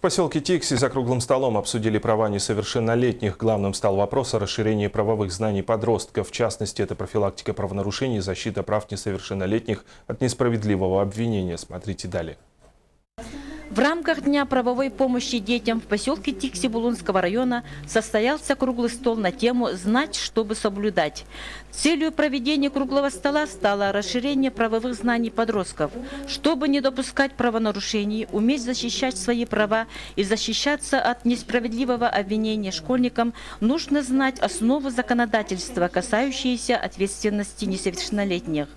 поселке Тикси за круглым столом обсудили права несовершеннолетних. Главным стал вопрос о расширении правовых знаний подростков. В частности, это профилактика правонарушений и защита прав несовершеннолетних от несправедливого обвинения. Смотрите далее. В рамках Дня правовой помощи детям в поселке Тикси Булунского района состоялся круглый стол на тему «Знать, чтобы соблюдать». Целью проведения круглого стола стало расширение правовых знаний подростков. Чтобы не допускать правонарушений, уметь защищать свои права и защищаться от несправедливого обвинения школьникам, нужно знать основы законодательства, касающиеся ответственности несовершеннолетних.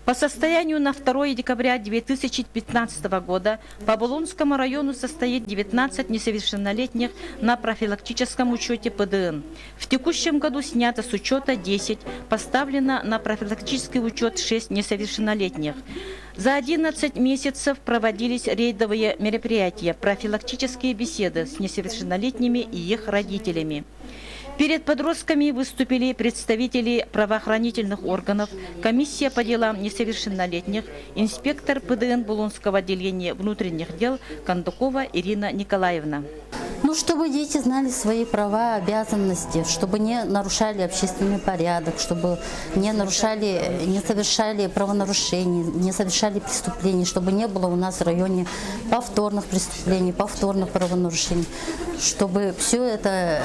По состоянию на 2 декабря 2015 года по Булунскому району состоит 19 несовершеннолетних на профилактическом учете ПДН. В текущем году снято с учета 10, поставлено на профилактический учет 6 несовершеннолетних. За 11 месяцев проводились рейдовые мероприятия, профилактические беседы с несовершеннолетними и их родителями. Перед подростками выступили представители правоохранительных органов, комиссия по делам несовершеннолетних, инспектор ПДН Булунского отделения внутренних дел Кондукова Ирина Николаевна. Чтобы дети знали свои права, обязанности, чтобы не нарушали общественный порядок, чтобы не совершали правонарушений, не совершали преступлений, чтобы не было у нас в районе повторных преступлений, повторных правонарушений, чтобы все это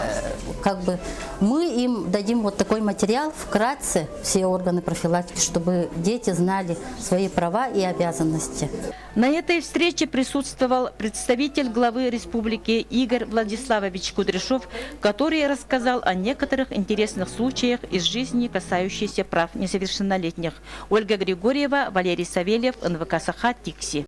мы им дадим вот такой материал вкратце, все органы профилактики, чтобы дети знали свои права и обязанности. На этой встрече присутствовал представитель главы республики Игорь Владиславович Кудряшов, который рассказал о некоторых интересных случаях из жизни, касающихся прав несовершеннолетних. Ольга Григорьева, Валерий Савельев, НВК Саха, Тикси.